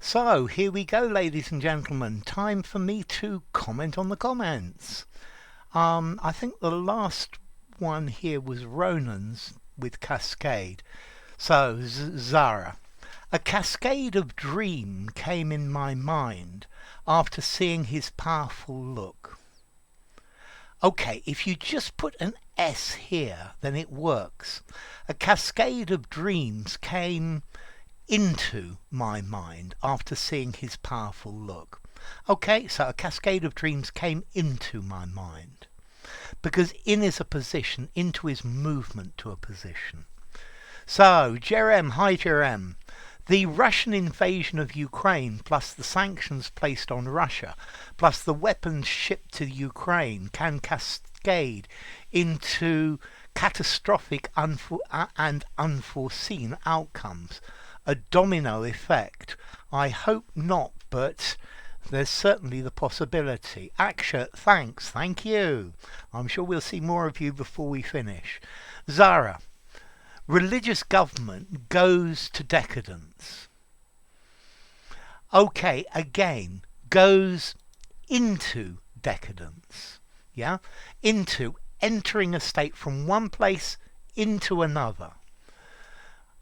So here we go, ladies and gentlemen. Time for me to comment on the comments. I think the last one here was Ronan's with Cascade. So, Zara. A cascade of dream came in my mind after seeing his powerful look. Okay, if you just put an S here, then it works. A cascade of dreams came into my mind after seeing his powerful look. Okay, so a cascade of dreams came into my mind. Because in is a position, into is movement to a position. So, Jerem, hi Jerem. The Russian invasion of Ukraine, plus the sanctions placed on Russia, plus the weapons shipped to Ukraine, can cascade into catastrophic and unforeseen outcomes. A domino effect. I hope not, but there's certainly the possibility. Aksha, thanks, thank you. I'm sure we'll see more of you before we finish. Zara. Religious government goes to decadence. Okay, again, goes into decadence. Yeah? Into, entering a state from one place into another.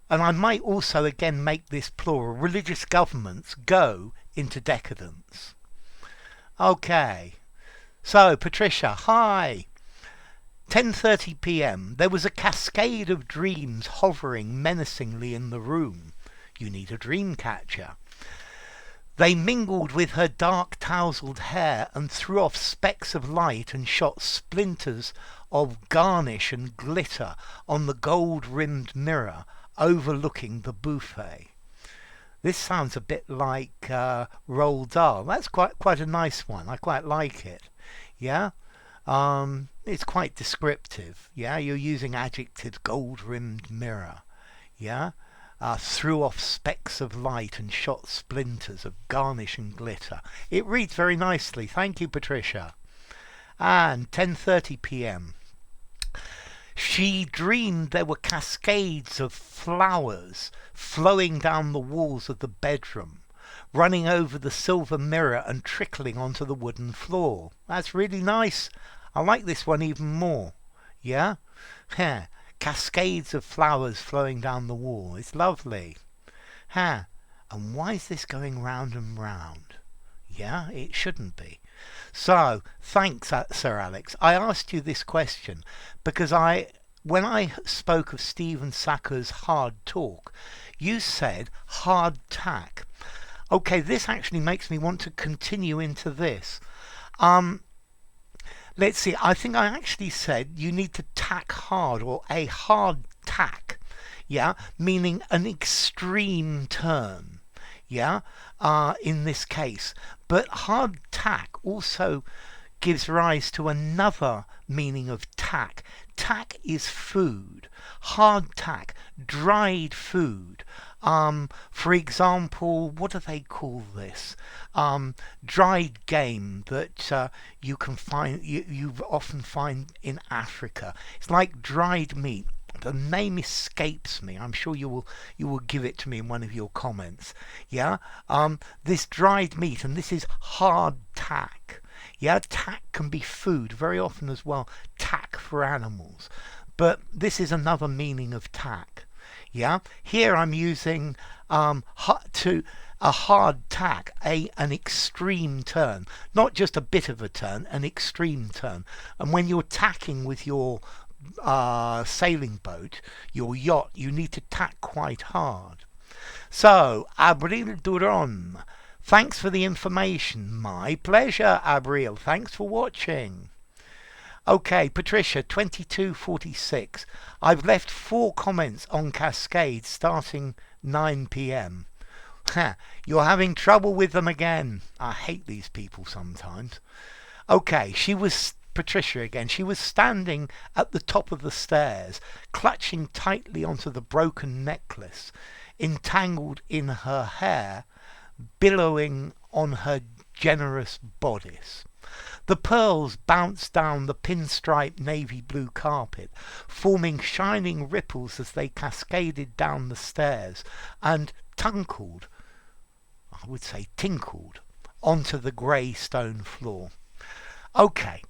And I might also again make this plural. Religious governments go into decadence. Okay. So, Patricia, hi. 10:30 p.m. There was a cascade of dreams hovering menacingly in the room. You need a dream catcher. They mingled with her dark tousled hair and threw off specks of light and shot splinters of garnish and glitter on the gold-rimmed mirror overlooking the buffet. This sounds a bit like Roald Dahl. That's quite a nice one. I quite like it. Yeah? It's quite descriptive. Yeah, you're using adjectives, gold-rimmed mirror. Yeah, threw off specks of light and shot splinters of garnish and glitter. It reads very nicely. Thank you, Patricia. And 10:30 p.m. She dreamed there were cascades of flowers flowing down the walls of the bedroom, running over the silver mirror and trickling onto the wooden floor. That's really nice. I like this one even more. Yeah? Cascades of flowers flowing down the wall. It's lovely. And why is this going round and round? Yeah, it shouldn't be. So, thanks, Sir Alex. I asked you this question because when I spoke of Stephen Sacker's hard talk, you said hard tack. Okay, this actually makes me want to continue into this. Let's see, I think I actually said you need to tack hard, or a hard tack, yeah, meaning an extreme turn, yeah, in this case. But hard tack also gives rise to another meaning of tack. Tack is food. Hard tack, dried food. For example, what do they call this? Dried game that you can find, you often find in Africa. It's like dried meat. The name escapes me. I'm sure you will give it to me in one of your comments. Yeah, this dried meat, and this is hard tack. Yeah, tack can be food very often as well. Tack for animals, but this is another meaning of tack. Yeah, here I'm using a hard tack, an extreme turn, not just a bit of a turn, an extreme turn. And when you're tacking with your sailing boat, your yacht, you need to tack quite hard. So, Abril Duron, thanks for the information. My pleasure, Abril. Thanks for watching. Okay, Patricia, 2246. I've left 4 comments on Cascade starting 9 p.m. You're having trouble with them again. I hate these people sometimes. Okay, Patricia again. She was standing at the top of the stairs, clutching tightly onto the broken necklace, entangled in her hair, billowing on her generous bodice. The pearls bounced down the pinstripe navy blue carpet, forming shining ripples as they cascaded down the stairs and tunkled. I would say tinkled, onto the grey stone floor. Okay,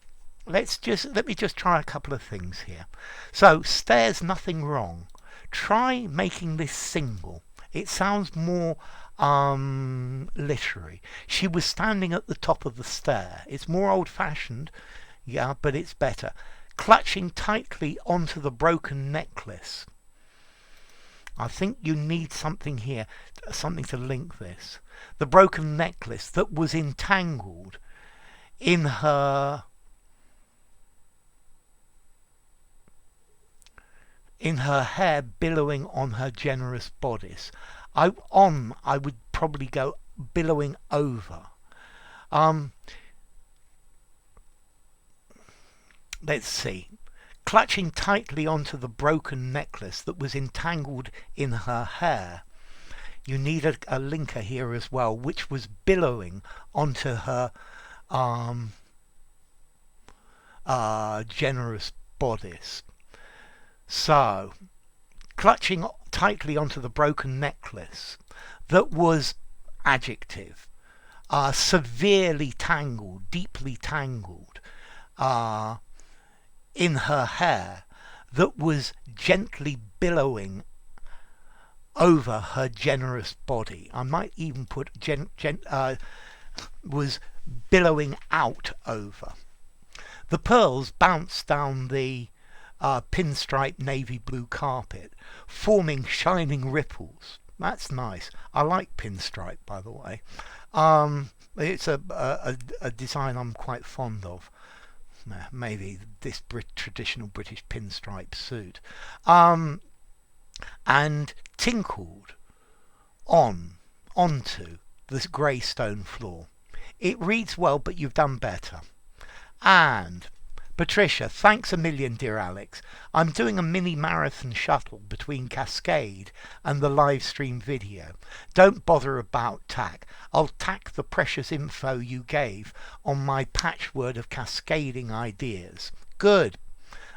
let me just try a couple of things here. So stairs, nothing wrong. Try making this single. It sounds more literary. She was standing at the top of the stair. It's more old-fashioned, yeah, but it's better. Clutching tightly onto the broken necklace. I think you need something here, something to link this. The broken necklace that was entangled in her hair, billowing on her generous bodice. I would probably go billowing over. Let's see. Clutching tightly onto the broken necklace that was entangled in her hair. You need a linker here as well, which was billowing onto her generous bodice. So, clutching tightly onto the broken necklace that was adjective, severely tangled, deeply tangled, in her hair, that was gently billowing over her generous body. I might even put was billowing out over. The pearls bounced down the pinstripe navy blue carpet, forming shining ripples. That's nice. I like pinstripe, by the way. It's a design I'm quite fond of. Maybe this traditional British pinstripe suit. And tinkled onto this grey stone floor. It reads well, but you've done better. And Patricia, thanks a million, dear Alex. I'm doing a mini marathon shuttle between Cascade and the live stream video. Don't bother about tack. I'll tack the precious info you gave on my patchwork of cascading ideas. Good.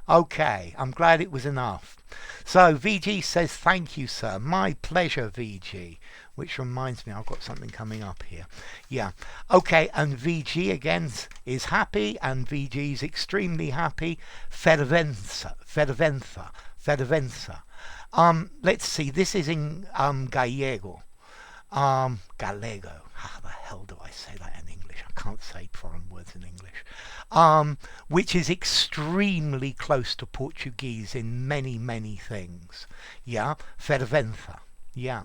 Okay, I'm glad it was enough. So VG says, thank you, sir. My pleasure, VG. Which reminds me, I've got something coming up here. Yeah. Okay, and VG again is happy, and VG is extremely happy. Fervenza. Let's see, this is in Gallego. Gallego. How the hell do I say that in English? I can't say foreign words in English. Which is extremely close to Portuguese in many, many things. Yeah, fervenza. Yeah.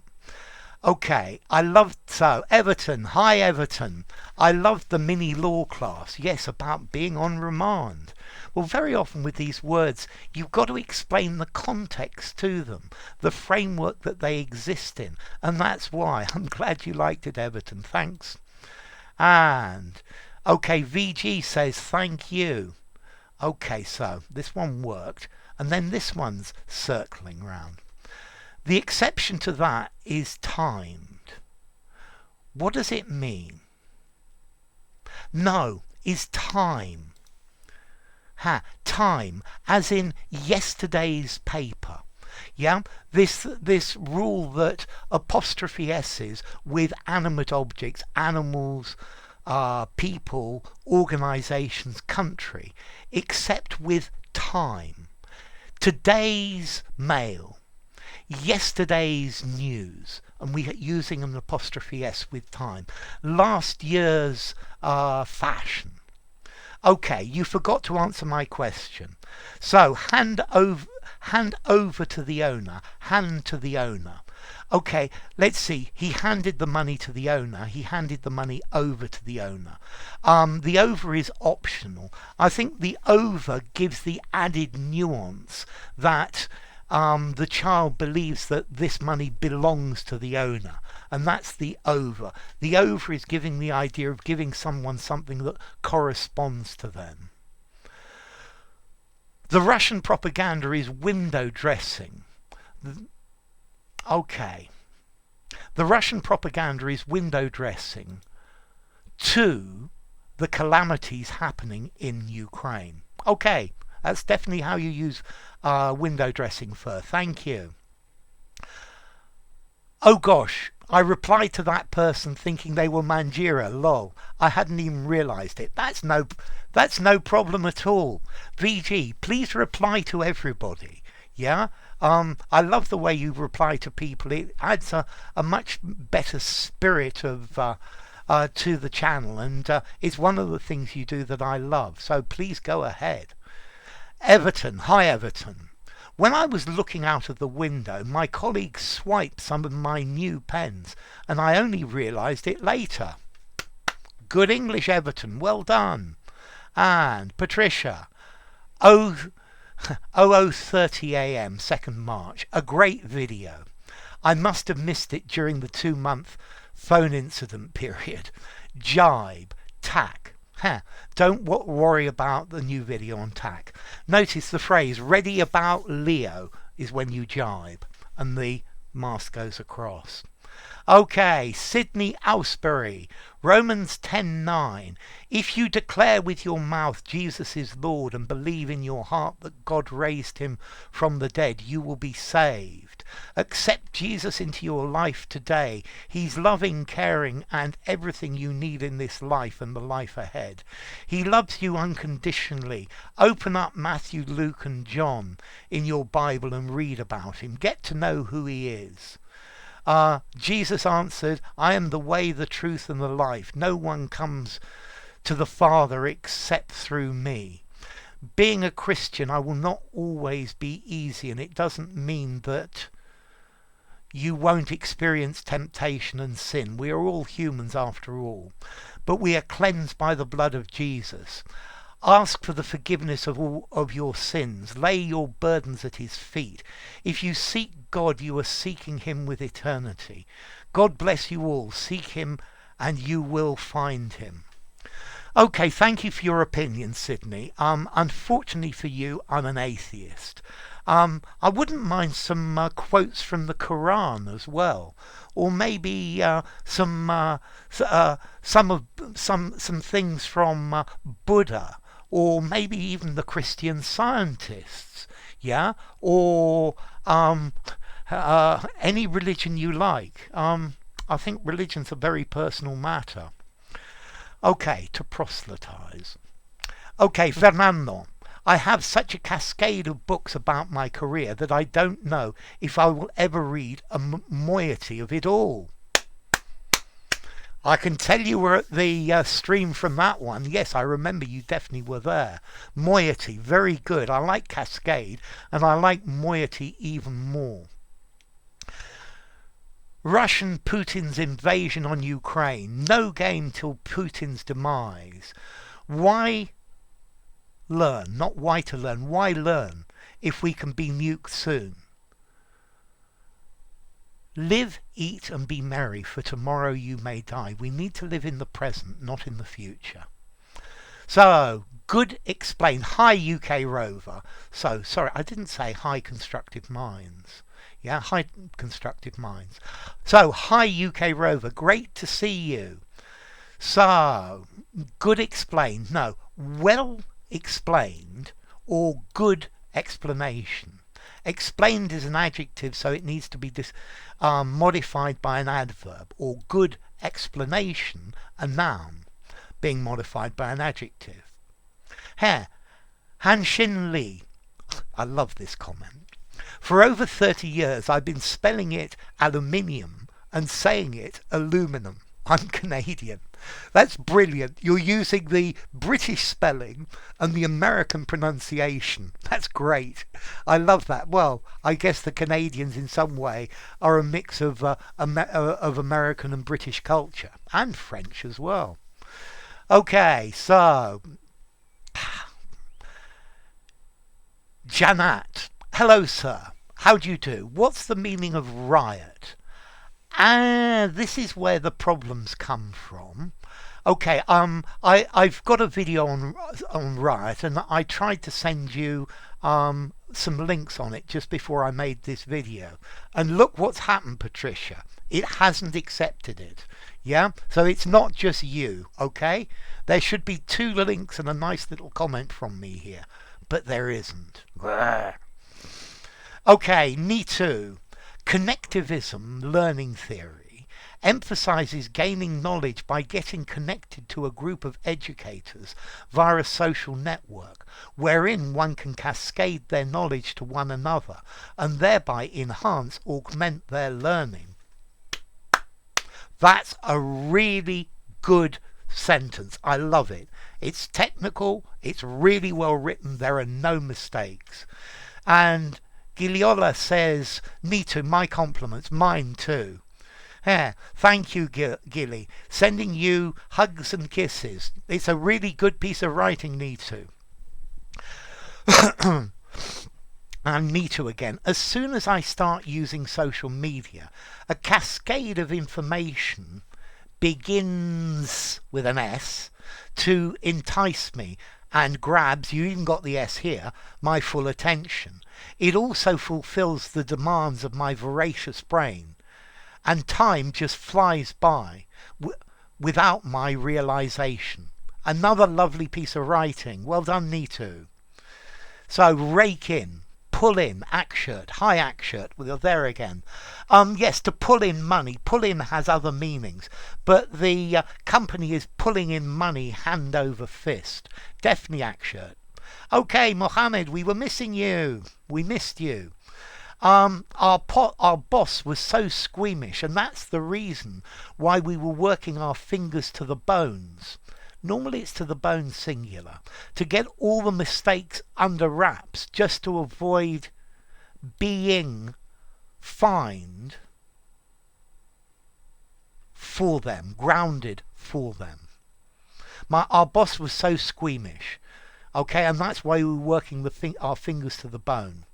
Okay, Everton. Hi, Everton. I loved the mini law class. Yes, about being on remand. Well, very often with these words, you've got to explain the context to them, the framework that they exist in. And that's why. I'm glad you liked it, Everton. Thanks. And, okay, VG says, thank you. Okay, so this one worked. And then this one's circling round. The exception to that is timed. What does it mean? No, is time. Time, as in yesterday's paper. Yeah, this rule that apostrophe S's with animate objects, animals, people, organizations, country, except with time. Today's mail. Yesterday's news, and we're using an apostrophe S with time. Last year's fashion. Okay, you forgot to answer my question. So hand over to the owner. Hand to the owner. Okay, let's see. He handed the money to the owner. He handed the money over to the owner. The over is optional. I think the over gives the added nuance that the child believes that this money belongs to the owner, and that's the over. The over is giving the idea of giving someone something that corresponds to them. The Russian propaganda is window dressing. Okay. The Russian propaganda is window dressing to the calamities happening in Ukraine. Okay. That's definitely how you use window dressing fur. Thank you. Oh gosh, I replied to that person thinking they were Manjira. Lol. I hadn't even realised it. That's no problem at all. VG, please reply to everybody. Yeah? I love the way you reply to people. It adds a much better spirit of to the channel, and it's one of the things you do that I love. So please go ahead. Everton. Hi, Everton. When I was looking out of the window, my colleague swiped some of my new pens, and I only realised it later. Good English, Everton. Well done. And Patricia. 00:30 a.m. 2nd March. A great video. I must have missed it during the 2-month phone incident period. Jibe. Tack. Don't worry about the new video on tack. Notice the phrase ready about Leo is when you jibe and the mask goes across. Okay, Sydney Ausbury, Romans 10:9. If you declare with your mouth Jesus is Lord and believe in your heart that God raised him from the dead, you will be saved. Accept Jesus into your life today. He's loving, caring, and everything you need in this life and the life ahead. He loves you unconditionally. Open up Matthew, Luke, and John in your Bible and read about him. Get to know who he is. Jesus answered, I am the way, the truth, and the life. No one comes to the Father except through me. Being a Christian, I will not always be easy, and it doesn't mean that you won't experience temptation and sin. We are all humans after all, but we are cleansed by the blood of Jesus. Ask for the forgiveness of all of your sins. Lay your burdens at his feet. If you seek God, you are seeking him with eternity. God bless you all. Seek him and you will find him. Okay, thank you for your opinion, Sydney. Unfortunately for you, I'm an atheist. I wouldn't mind some quotes from the Quran as well, or maybe some things from Buddha, or maybe even the Christian Scientists, yeah, or any religion you like. I think religion's a very personal matter. Okay, to proselytize. Okay, Fernando. I have such a cascade of books about my career that I don't know if I will ever read a moiety of it all. I can tell you were at the stream from that one. Yes, I remember you definitely were there. Moiety, very good. I like cascade, and I like moiety even more. Russian Putin's invasion on Ukraine. No game till Putin's demise. Why learn? Not why to learn. Why learn if we can be nuked soon? Live, eat, and be merry, for tomorrow you may die. We need to live in the present, not in the future. So, good explain. Hi, UK Rover. So, sorry, I didn't say hi, Constructive Minds. Yeah, hi, Constructive Minds. So, hi, UK Rover. Great to see you. So, good explained. No, well explained or good explanation. Explained is an adjective, so it needs to be modified by an adverb, or good explanation, a noun, being modified by an adjective. Here, Hanshin Lee. I love this comment. For over 30 years I've been spelling it aluminium and saying it aluminum. I'm Canadian. That's brilliant. You're using the British spelling and the American pronunciation. That's great. I love that. Well, I guess the Canadians in some way are a mix of American and British culture, and French as well. Okay, so Janat. Hello, sir. How do you do? What's the meaning of riot? This is where the problems come from. Okay, I've got a video on riot, and I tried to send you some links on it just before I made this video. And look what's happened, Patricia. It hasn't accepted it. Yeah? So it's not just you, okay? There should be 2 links and a nice little comment from me here, but there isn't. Okay, Me Too. Connectivism learning theory emphasizes gaining knowledge by getting connected to a group of educators via a social network, wherein one can cascade their knowledge to one another and thereby enhance, augment their learning. That's a really good sentence. I love it. It's technical, it's really well written, there are no mistakes. And Giliola says, me too, my compliments, mine too. Yeah, thank you, Gilly. Sending you hugs and kisses. It's a really good piece of writing, Nitu. And me too again. As soon as I start using social media, a cascade of information begins with an S to entice me and grabs, you even got the S here, my full attention. It also fulfills the demands of my voracious brain, and time just flies by without my realization. Another lovely piece of writing. Well done, Nitu. So rake in, pull in, Akshirt, hi Akshirt, we're there again. Yes, to pull in money. Pull in has other meanings, but the company is pulling in money hand over fist. Definitely Akshirt. Okay, Mohammed, we were missing you. We missed you. Our boss was so squeamish, and that's the reason why we were working our fingers to the bones. Normally it's to the bone singular, to get all the mistakes under wraps, just to avoid being fined for them, grounded for them. Our boss was so squeamish, okay, and that's why we were working our fingers to the bone.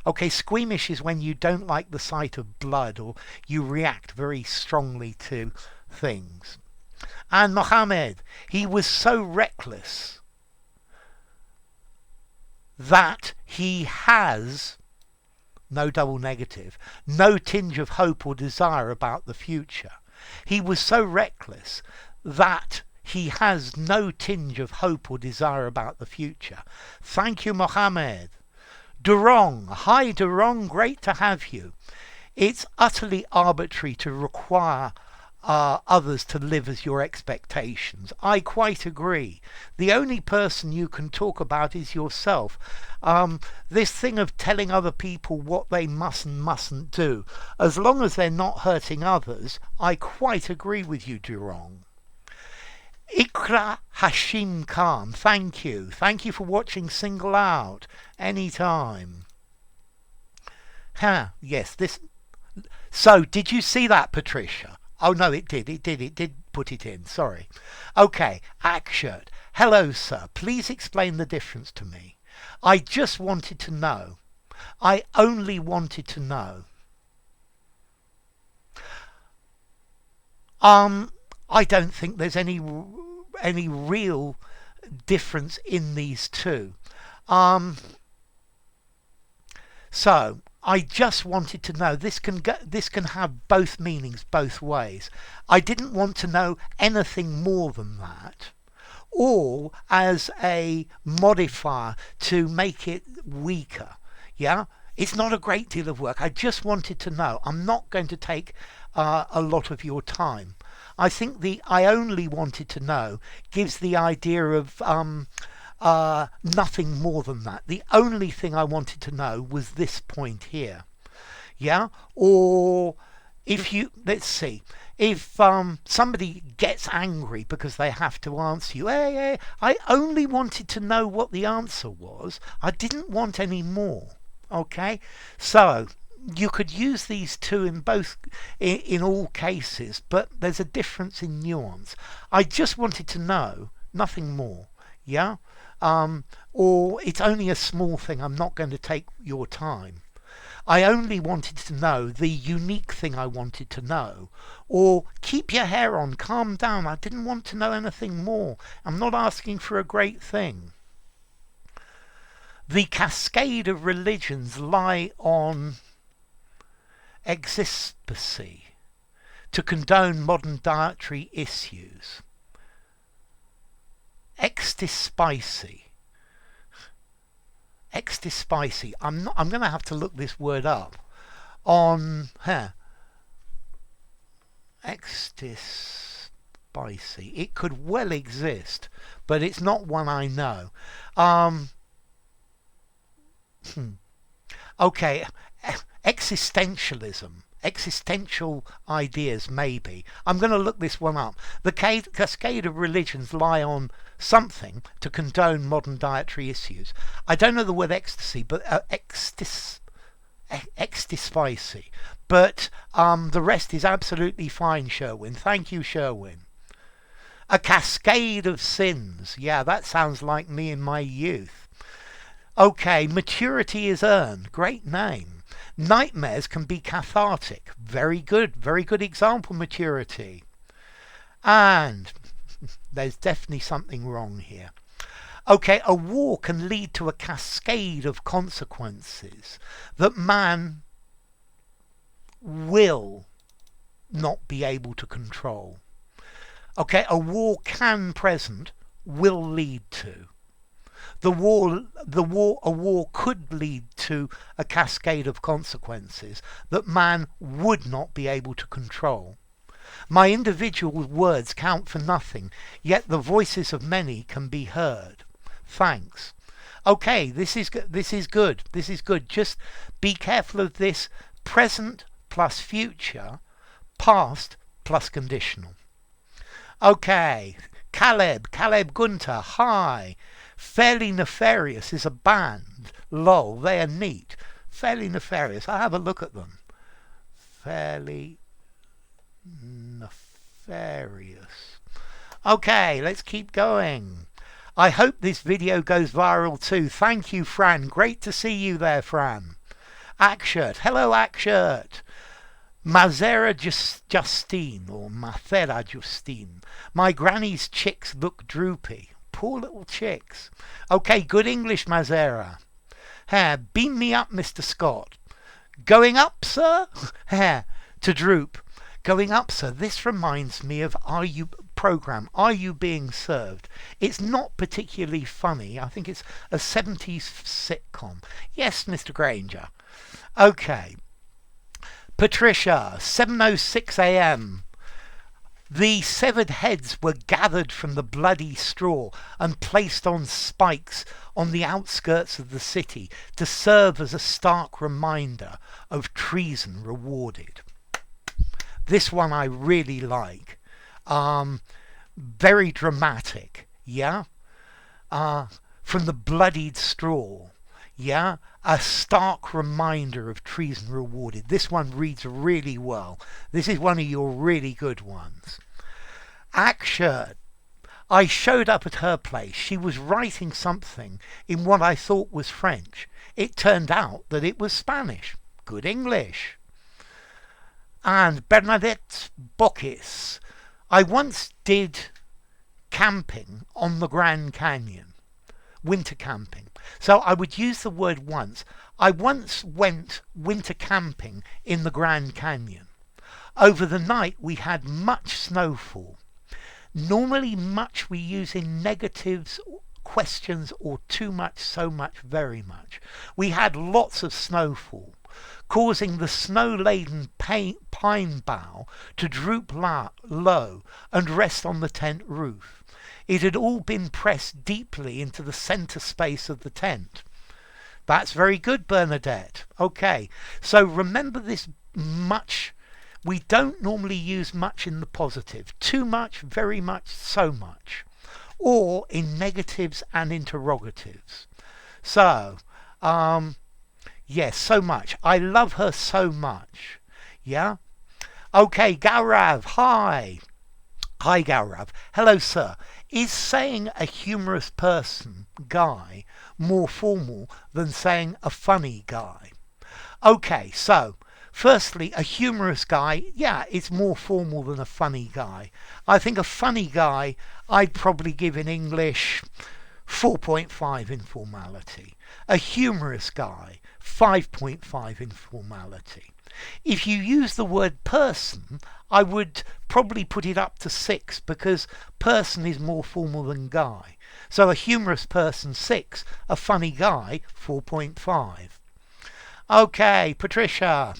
Okay, squeamish is when you don't like the sight of blood or you react very strongly to things. And Mohammed, he was so reckless that he has, no double negative, no tinge of hope or desire about the future. He was so reckless that he has no tinge of hope or desire about the future. Thank you, Mohammed. Durong, hi Durong, great to have you. It's utterly arbitrary to require others to live as your expectations. I quite agree. The only person you can talk about is yourself. This thing of telling other people what they must and mustn't do, as long as they're not hurting others, I quite agree with you, Durong. Ikra Hashim Khan, thank you. Thank you for watching Single Out. Anytime. Yes, this... So, did you see that, Patricia? Oh, no, it did put it in, sorry. Okay, Akshirt. Hello, sir. Please explain the difference to me. I just wanted to know. I only wanted to know. I don't think there's any real difference in these two. So I just wanted to know. This can have both meanings both ways. I didn't want to know anything more than that, or as a modifier to make it weaker. Yeah, it's not a great deal of work. I just wanted to know. I'm not going to take a lot of your time. I think the I only wanted to know gives the idea of nothing more than that. The only thing I wanted to know was this point here. Yeah? Or if you, let's see, if somebody gets angry because they have to answer you, hey, I only wanted to know what the answer was. I didn't want any more. Okay? So you could use these two in all cases, but there's a difference in nuance. I just wanted to know, nothing more. Yeah? Or it's only a small thing, I'm not going to take your time. I only wanted to know the unique thing I wanted to know. Or keep your hair on, calm down, I didn't want to know anything more. I'm not asking for a great thing. The cascade of religions lie on exispacy to condone modern dietary issues. Extispicy. I'm going to have to look this word up. On Spicy. It could well exist, but it's not one I know. Okay, existentialism. Existential ideas, maybe. I'm going to look this one up. The cascade of religions lie on something to condone modern dietary issues. I don't know the word ecstasy, but ecstasy. But the rest is absolutely fine, Sherwin. Thank you, Sherwin. A cascade of sins. Yeah, that sounds like me in my youth. Okay, maturity is earned. Great name. Nightmares can be cathartic. Very good example, maturity. And there's definitely something wrong here. Okay, a war can lead to a cascade of consequences that man will not be able to control. Okay, a war present will lead to. A war could lead to a cascade of consequences that man would not be able to control. My individual words count for nothing, yet the voices of many can be heard. Thanks. Okay, this is good. Just be careful of this: present plus future, past plus conditional. Okay, Caleb Gunter, hi. Fairly Nefarious is a band. Lol, they are neat. Fairly Nefarious. I'll have a look at them. Fairly Nefarious. Okay, let's keep going. I hope this video goes viral too. Thank you, Fran. Great to see you there, Fran. Akshirt. Hello, Akshirt. Mazera Justine, or Mathera Justine. My granny's chicks look droopy. Poor little chicks. Okay, good English, Mazera. Beam me up, Mr. Scott. Going up, sir? To droop. Going up, sir. This reminds me of Are You Being Served? It's not particularly funny. I think it's a 70s sitcom. Yes, Mr. Granger. Okay. Patricia, 7:06 a.m. The severed heads were gathered from the bloody straw and placed on spikes on the outskirts of the city to serve as a stark reminder of treason rewarded. This one I really like. Very dramatic, yeah? From the bloodied straw, yeah? A stark reminder of treason rewarded. This one reads really well. This is one of your really good ones. Akshirt. I showed up at her place. She was writing something in what I thought was French. It turned out that it was Spanish. Good English. And Bernadette Bocchis. I once did camping on the Grand Canyon. Winter camping. So I would use the word once. I once went winter camping in the Grand Canyon. Over the night we had much snowfall. Normally much we use in negatives, questions, or too much, so much, very much. We had lots of snowfall, causing the snow-laden pine bough to droop low and rest on the tent roof. It had all been pressed deeply into the centre space of the tent. That's very good, Bernadette. Okay, so remember this much. We don't normally use much in the positive. Too much, very much, so much. Or in negatives and interrogatives. So, yes, so much. I love her so much. Yeah? Okay, Gaurav, hi. Hi, Gaurav. Hello, sir. Is saying a humorous person, guy, more formal than saying a funny guy? Okay, so, firstly, a humorous guy, yeah, it's more formal than a funny guy. I think a funny guy, I'd probably give in English 4.5 in formality. A humorous guy, 5.5 in formality. If you use the word person, I would probably put it up to 6 because person is more formal than guy. So a humorous person, 6. A funny guy, 4.5. Okay, Patricia.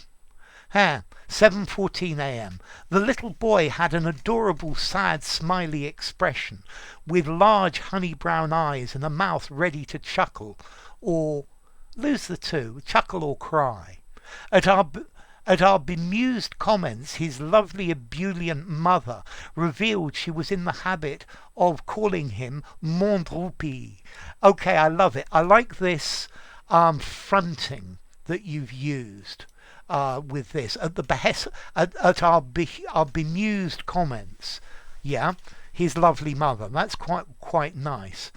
7:14 a.m. The little boy had an adorable, sad, smiley expression, with large honey brown eyes and a mouth ready to chuckle, or lose the two, chuckle or cry. At our bemused comments, his lovely ebullient mother revealed she was in the habit of calling him mon droupy. Okay, I love it. I like this fronting that you've used with this at the behest at our bemused comments. Yeah, his lovely mother. That's quite nice.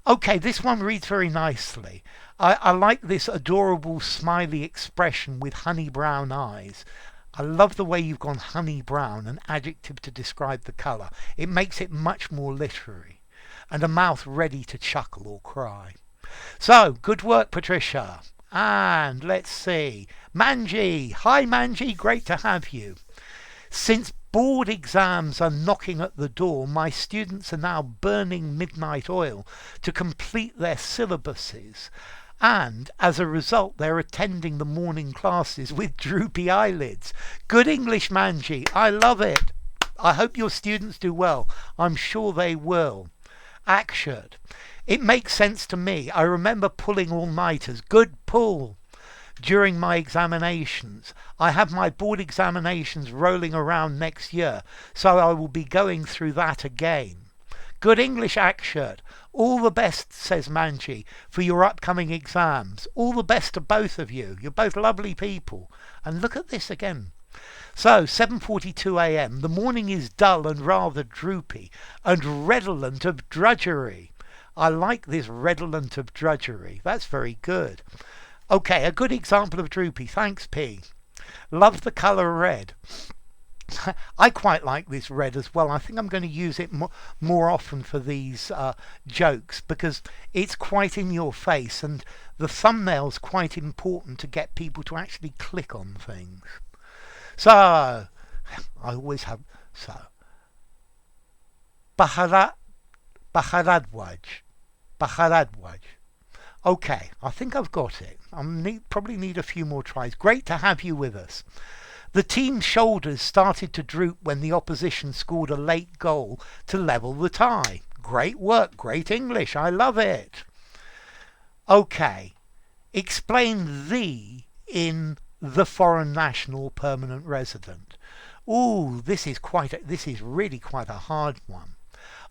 Okay, this one reads very nicely. I like this adorable smiley expression with honey brown eyes. I love the way you've gone honey brown, an adjective to describe the colour. It makes it much more literary. And a mouth ready to chuckle or cry. So, good work, Patricia. And let's see. Manji. Hi, Manji. Great to have you. Since board exams are knocking at the door, my students are now burning midnight oil to complete their syllabuses. And as a result, they're attending the morning classes with droopy eyelids. Good English, Manji. I love it. I hope your students do well. I'm sure they will. Akshat. It makes sense to me. I remember pulling all-nighters. Good pull. During my examinations. I have my board examinations rolling around next year, so I will be going through that again. Good English, Akshat. All the best, says Manji, for your upcoming exams. All the best to both of you. You're both lovely people. And look at this again. So, 7:42 a.m. The morning is dull and rather droopy, and redolent of drudgery. I like this redolent of drudgery. That's very good. Okay, a good example of droopy. Thanks, P. Love the colour red. I quite like this red as well. I think I'm going to use it more often for these jokes because it's quite in your face and the thumbnail's quite important to get people to actually click on things. So, I always have, so. Baharadwaj. Okay, I think I've got it. I probably need a few more tries. Great to have you with us. The team's shoulders started to droop when the opposition scored a late goal to level the tie. Great work, great English, I love it. Okay, explain the in the foreign national permanent resident. Ooh, this is really quite a hard one.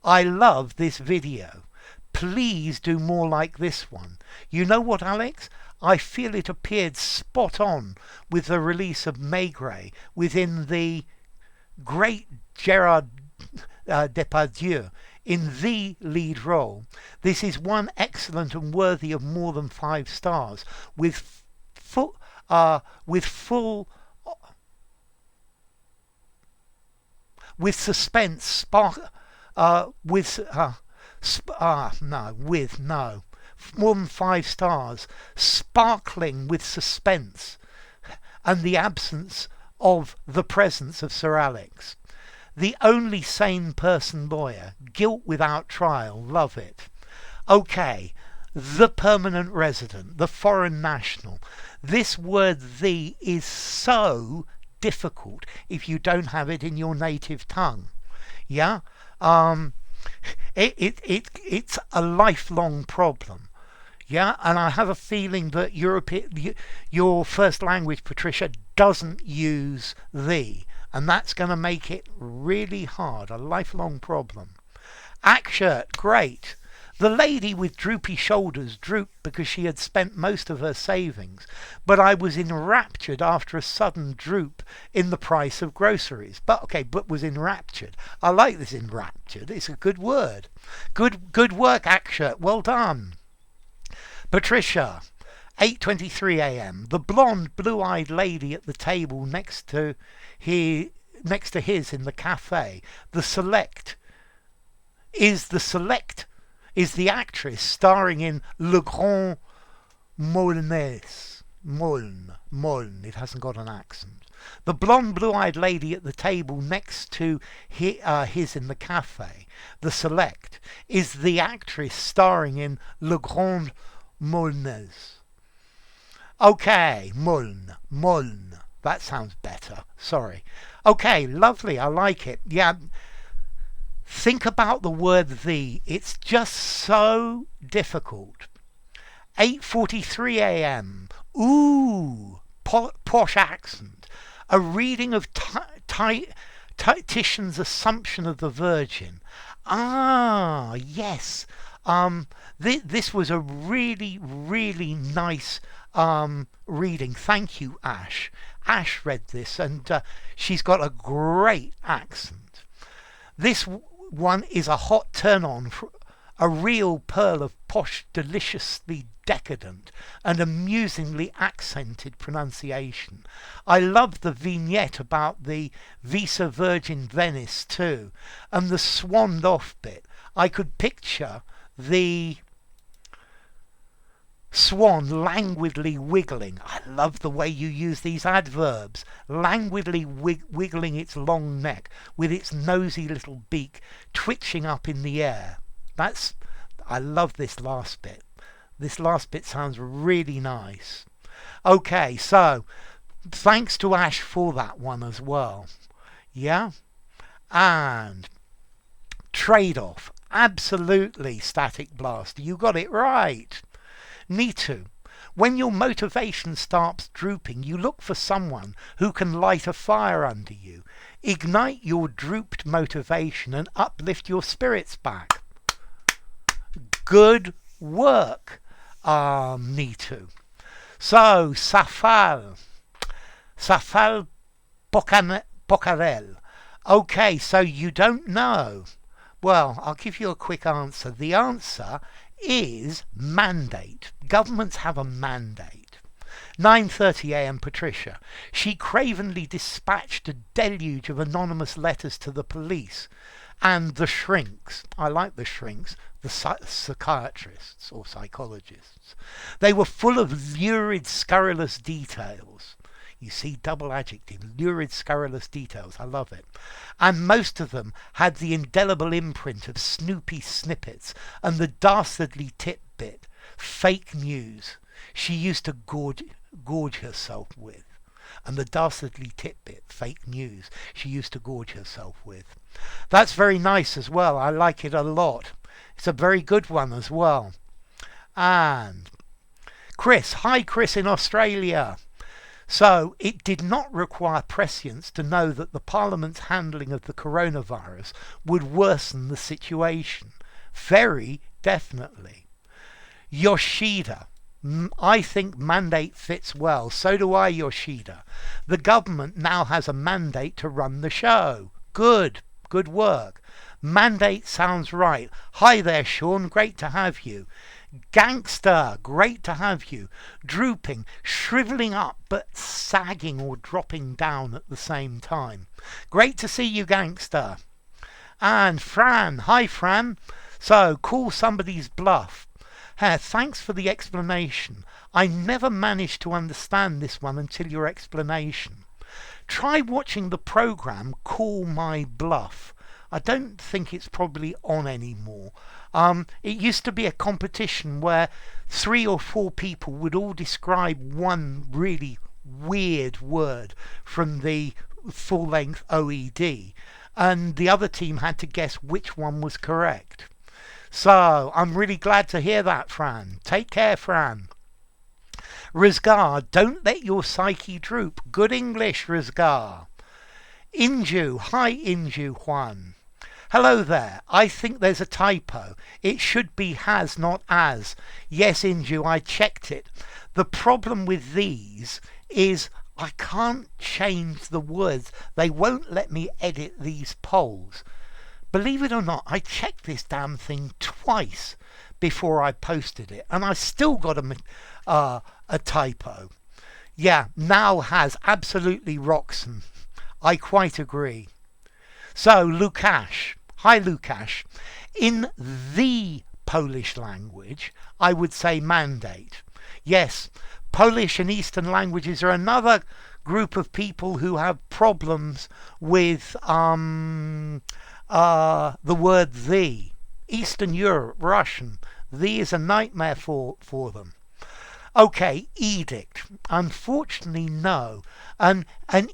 I love this video. Please do more like this one. You know what, Alex? I feel it appeared spot on with the release of Maigret within the great Gerard Depardieu in the lead role. This is one excellent and worthy of more than 5 stars with suspense, more than 5 stars, sparkling with suspense, and the absence of the presence of Sir Alex. The only sane person lawyer, guilt without trial, love it. Okay, the permanent resident, the foreign national. This word "the" is so difficult if you don't have it in your native tongue. Yeah? It's a lifelong problem. Yeah, and I have a feeling that your first language, Patricia, doesn't use "the", and that's going to make it really hard, a lifelong problem. Akshat, great. The lady with droopy shoulders drooped because she had spent most of her savings, but I was enraptured after a sudden droop in the price of groceries. But was enraptured. I like this enraptured. It's a good word. Good work, Akshat. Well done. Patricia, 8:23 a.m. The blonde, blue-eyed lady at the table next to his in the cafe. Is the actress starring in Le Grand Molnes. Moln. It hasn't got an accent. The blonde, blue-eyed lady at the table next to his in the cafe, the select, is the actress starring in Le Grand Molnes. Okay, Moln. that sounds better. Sorry. Okay, lovely. I like it. Yeah. Think about the word the. It's just so difficult. 8:43 a.m. Ooh, posh accent. A reading of Titian's Assumption of the Virgin. Ah, yes. This was a really, really nice reading. Thank you, Ash. Ash read this, and she's got a great accent. This one is a hot turn-on, a real pearl of posh, deliciously decadent and amusingly accented pronunciation. I love the vignette about the Visa Virgin Venice too, and the swanned off bit. I could picture the swan languidly wiggling. I love the way you use these adverbs. Languidly wiggling its long neck with its nosy little beak twitching up in the air. I love this last bit. This last bit sounds really nice. Okay, so thanks to Ash for that one as well. Yeah? And trade-off. Absolutely, Static Blast. You got it right. Nitu. When your motivation starts drooping, you look for someone who can light a fire under you, ignite your drooped motivation and uplift your spirits back. Good work, Nitu. So, Safal Pocarel. Okay, so you don't know. Well, I'll give you a quick answer. The answer is mandate. Governments have a mandate. 9:30 a.m. Patricia. She cravenly dispatched a deluge of anonymous letters to the police and the shrinks. I like the shrinks, the psychiatrists or psychologists. They were full of lurid, scurrilous details. You see, double adjective, lurid, scurrilous details. I love it. And most of them had the indelible imprint of Snoopy snippets and the dastardly tidbit, fake news, she used to gorge herself with. And the dastardly tidbit, fake news, she used to gorge herself with. That's very nice as well. I like it a lot. It's a very good one as well. And Chris. Hi, Chris in Australia. So it did not require prescience to know that the Parliament's handling of the coronavirus would worsen the situation. Very definitely. Yoshida. I think mandate fits well. So do I, Yoshida. The government now has a mandate to run the show. Good. Good work. Mandate sounds right. Hi there, Sean. Great to have you. Gangster, great to have you. Drooping, shrivelling up but sagging or dropping down at the same time. Great to see you, Gangster. And Fran, hi Fran. So, call somebody's bluff. Thanks for the explanation. I never managed to understand this one until your explanation. Try watching the programme Call My Bluff. I don't think it's probably on anymore. It used to be a competition where 3 or 4 people would all describe one really weird word from the full-length OED, and the other team had to guess which one was correct. So, I'm really glad to hear that, Fran. Take care, Fran. Rizgar, don't let your psyche droop. Good English, Rizgar. Inju, hi Inju Juan. Hello there. I think there's a typo. It should be has, not as. Yes, Inju, I checked it. The problem with these is I can't change the words. They won't let me edit these polls. Believe it or not, I checked this damn thing twice before I posted it, and I still got a typo. Yeah, now has absolutely Roxon. I quite agree. So, Lukasz. Hi, Lukasz. In the Polish language, I would say mandate. Yes, Polish and Eastern languages are another group of people who have problems with the word the. Eastern Europe, Russian. The is a nightmare for them. Okay, edict. Unfortunately, no. An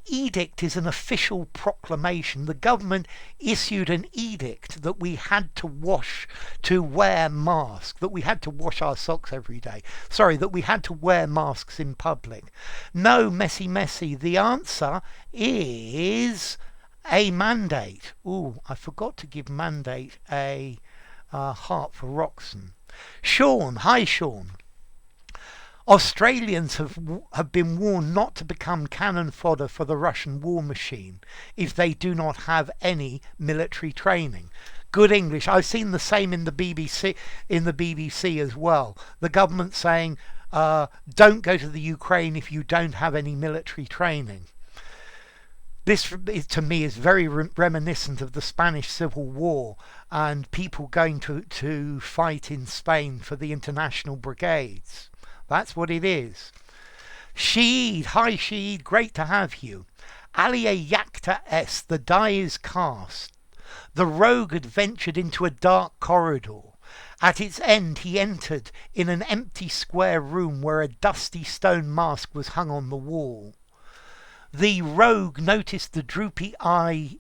edict is an official proclamation. The government issued an edict that we had to wear masks, that we had to wash our socks every day. Sorry, that we had to wear masks in public. No, messy. The answer is a mandate. Ooh, I forgot to give mandate a heart for Roxon. Sean, hi Sean. Australians have been warned not to become cannon fodder for the Russian war machine if they do not have any military training. Good English. I've seen the same in the BBC as well. The government saying, don't go to the Ukraine if you don't have any military training. This, to me, is very reminiscent of the Spanish Civil War and people going to fight in Spain for the international brigades. That's what it is. Sheed, hi Sheed, great to have you. Alia Yakta S, the die is cast. The rogue had ventured into a dark corridor. At its end he entered in an empty square room where a dusty stone mask was hung on the wall. The rogue noticed the droopy eyes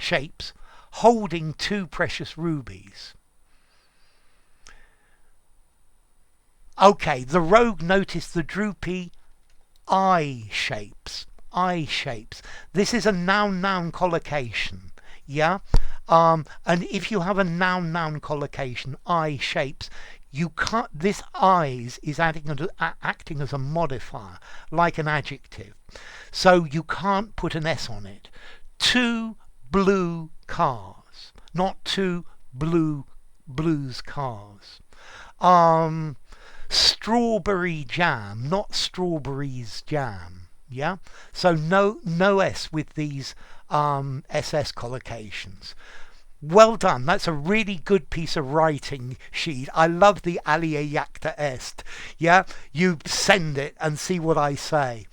shapes holding two precious rubies. Okay, the rogue noticed the droopy eye shapes. This is a noun collocation. Yeah? And if you have a noun collocation, eye shapes, you can't, this eyes is acting as a modifier, like an adjective. So you can't put an S on it. Two blue cars, not two blues cars. Strawberry jam, not strawberries jam. Yeah? So no S with these SS collocations. Well done. That's a really good piece of writing, Sheed. I love the alia jacta est. Yeah? You send it and see what I say.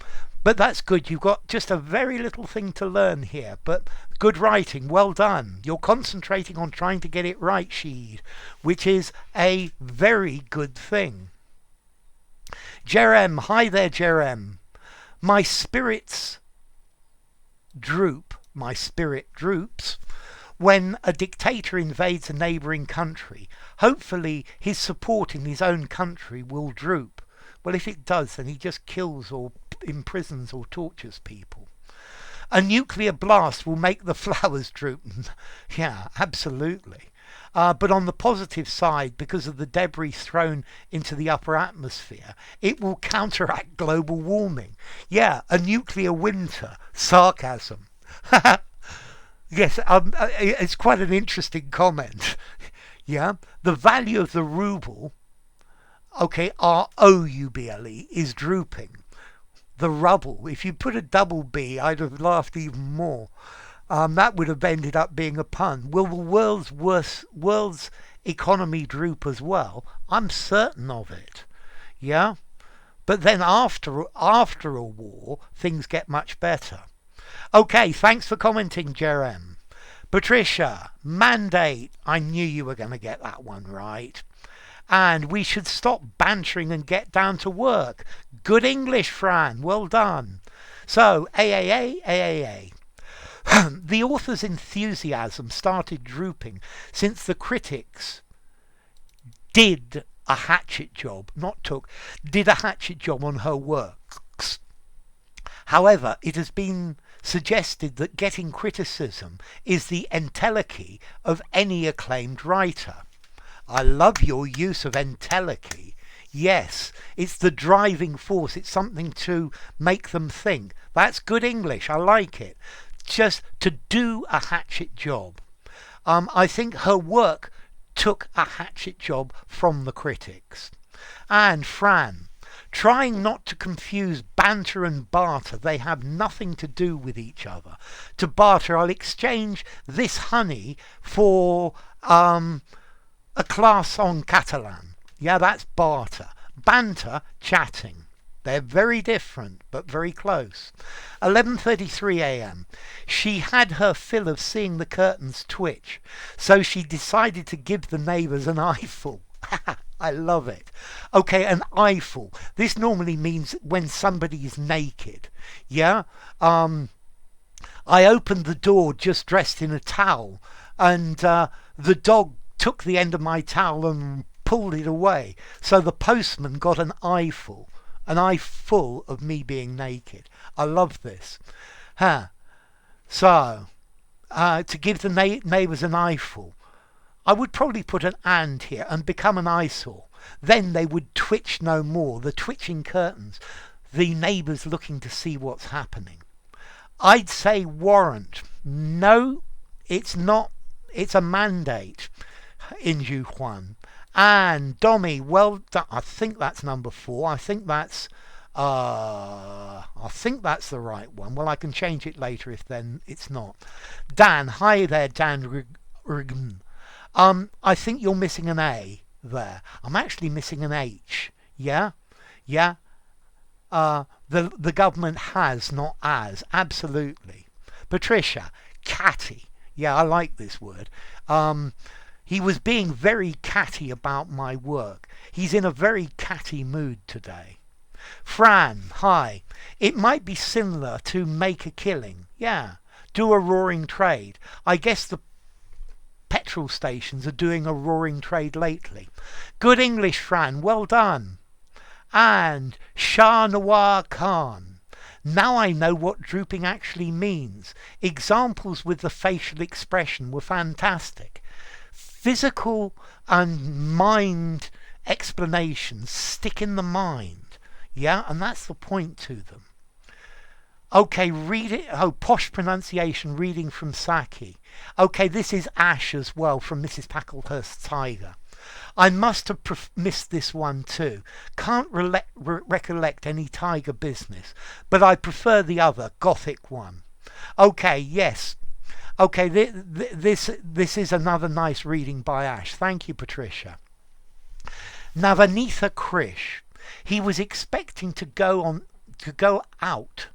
But that's good. You've got just a very little thing to learn here. But good writing. Well done. You're concentrating on trying to get it right, Sheed, which is a very good thing. Jerem, hi there, Jerem. My spirit droops when a dictator invades a neighbouring country. Hopefully his support in his own country will droop. Well, if it does, then he just kills or imprisons or tortures people. A nuclear blast will make the flowers droop. Yeah, absolutely. But on the positive side, because of the debris thrown into the upper atmosphere, it will counteract global warming. Yeah, a nuclear winter. Sarcasm. Yes, it's quite an interesting comment. Yeah, the value of the ruble, okay, R-O-U-B-L-E, is drooping. The rubble, if you put a double B, I'd have laughed even more. That would have ended up being a pun. Will the world's economy droop as well? I'm certain of it. Yeah? But then after a war, things get much better. Okay, thanks for commenting, Jerem. Patricia, mandate. I knew you were going to get that one right. And we should stop bantering and get down to work. Good English, Fran. Well done. So, AAA. The author's enthusiasm started drooping since the critics did a hatchet job on her works. However, it has been suggested that getting criticism is the entelechy of any acclaimed writer. I love your use of entelechy. Yes, it's the driving force. It's something to make them think. That's good English. I like it. Just to do a hatchet job. I think her work took a hatchet job from the critics. And Fran, trying not to confuse banter and barter, they have nothing to do with each other. To barter, I'll exchange this honey for a class on Catalan. Yeah, that's barter. Banter, chatting. They're very different, but very close. 11:33 a.m. She had her fill of seeing the curtains twitch, so she decided to give the neighbours an eyeful. I love it. Okay, an eyeful. This normally means when somebody is naked. Yeah? I opened the door just dressed in a towel, and the dog took the end of my towel and pulled it away. So the postman got an eyeful of me being naked. I love this. So, to give the neighbours an eyeful, I would probably put an and here and become an eyesore. Then they would twitch no more. The twitching curtains, the neighbours looking to see what's happening. I'd say warrant. No, it's not. It's a mandate in Juan. And Dommy, well done. I think that's number 4. I think that's the right one. Well, I can change it later if then it's not. Dan, hi there, Dan Rign. I think you're missing an A there. I'm actually missing an H. Yeah? Yeah? The government has, not as. Absolutely. Patricia, catty. Yeah, I like this word. He was being very catty about my work. He's in a very catty mood today. Fran, hi. It might be similar to make a killing. Yeah. Do a roaring trade. I guess the petrol stations are doing a roaring trade lately. Good English, Fran. Well done. And Shah Nawar Khan. Now I know what drooping actually means. Examples with the facial expression were fantastic. Physical and mind explanations stick in the mind. Yeah, and that's the point to them. Okay, read it. Oh, posh pronunciation, reading from Saki. Okay, this is Ash as well from Mrs. Packlehurst's Tiger. I must have missed this one too. Can't recollect any Tiger business, but I prefer the other, Gothic one. Okay, yes. Okay, this is another nice reading by Ash. Thank you, Patricia. Navanitha Krish. He was expecting to go out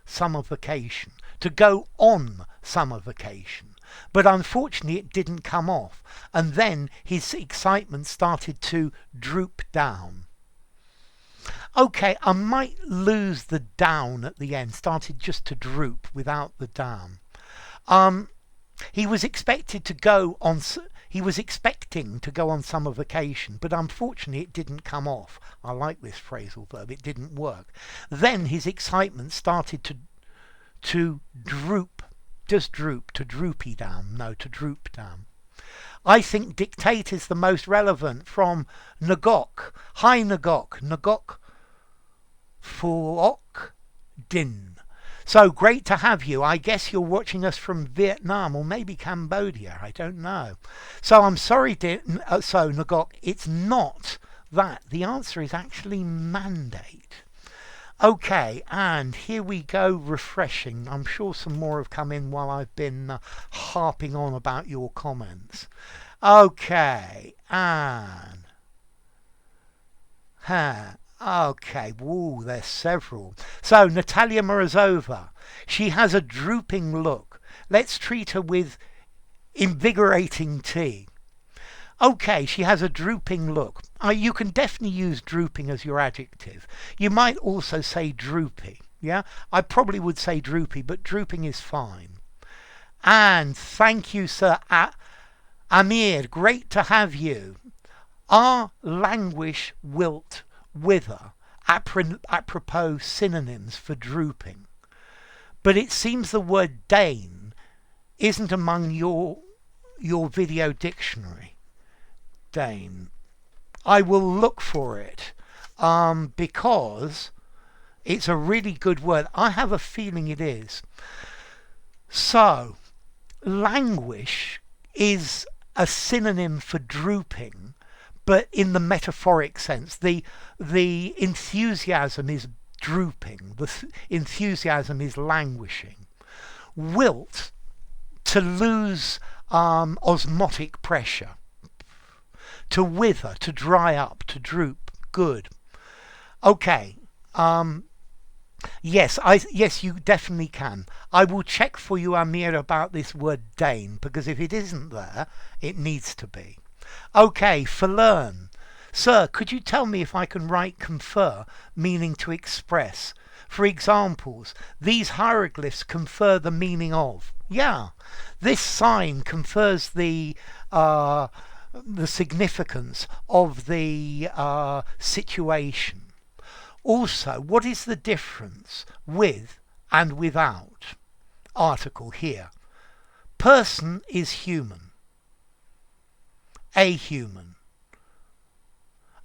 summer vacation, to go on summer vacation, but unfortunately it didn't come off, and then his excitement started to droop down. Okay, I might lose the down at the end, started just to droop without the down. He was expecting to go on summer vacation, but unfortunately it didn't come off. I like this phrasal verb, it didn't work. Then his excitement started to droop, just droop, to droopy down, no, to droop down. I think dictate is the most relevant from Ngok. Hi Ngok, Ngok Phuoc Din. So great to have you. I guess you're watching us from Vietnam or maybe Cambodia. I don't know. So I'm sorry, Ngok, it's not that. The answer is actually mandate. Okay, and here we go, refreshing. I'm sure some more have come in while I've been harping on about your comments. Okay, and... Okay, woo, there's several. So, Natalia Morozova, she has a drooping look. Let's treat her with invigorating tea. Okay, she has a drooping look. You can definitely use drooping as your adjective. You might also say droopy. Yeah, I probably would say droopy, but drooping is fine. And thank you, Sir Amir. Great to have you. Are languish, wilt, wither, apropos synonyms for drooping? But it seems the word Dane isn't among your video dictionary. Dane. I will look for it because it's a really good word. I have a feeling it is. So, languish is a synonym for drooping, but in the metaphoric sense. The enthusiasm is drooping. The enthusiasm is languishing. Wilt, to lose osmotic pressure. To wither, to dry up, to droop. Good. Okay. Yes, you definitely can. I will check for you, Amir, about this word Dane, because if it isn't there, it needs to be. Okay, forlorn. Sir, could you tell me if I can write confer, meaning to express? For examples, these hieroglyphs confer the meaning of. Yeah, this sign confers the significance of the situation. Also, what is the difference with and without? Article here. Person is human. A human.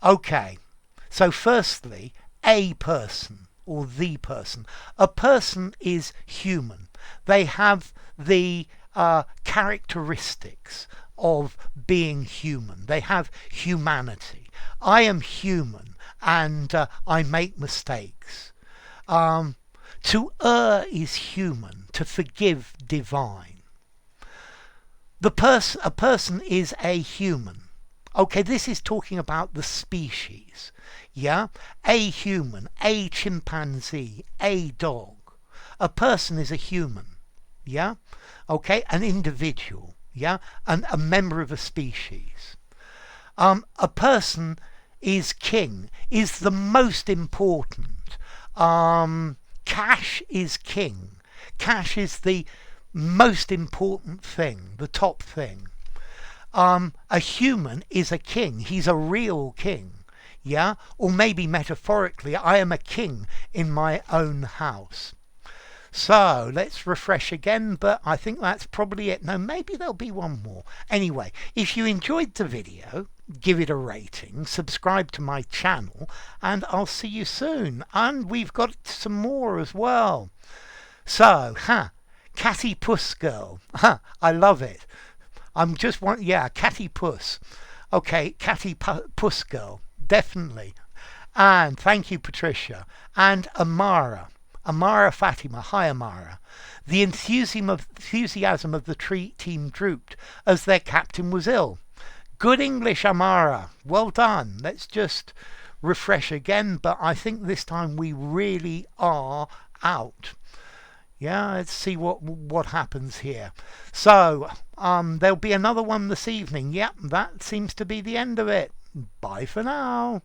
Okay, so firstly, a person or the person. A person is human. They have the characteristics of being human. They have humanity. I am human and I make mistakes. To err is human. To forgive, divine. A person is a human. Okay, this is talking about the species. Yeah? A human, a chimpanzee, a dog. A person is a human. Yeah? Okay, an individual. Yeah? And a member of a species. A person is king, is the most important. Cash is king. Cash is the most important thing, the top thing. A human is a king. He's a real king. Yeah? Or maybe metaphorically, I am a king in my own house. So let's refresh again, but I think that's probably it. No, maybe there'll be one more. Anyway, if you enjoyed the video, give it a rating, subscribe to my channel, and I'll see you soon. And we've got some more as well. So, Catty Puss Girl. I love it. Catty Puss. Okay, Catty Puss Girl. Definitely. And thank you, Patricia. And Amara Fatima. Hi, Amara. The enthusiasm of the team drooped as their captain was ill. Good English, Amara. Well done. Let's just refresh again, but I think this time we really are out. Yeah, let's see what happens here. So, there'll be another one this evening. Yep, that seems to be the end of it. Bye for now.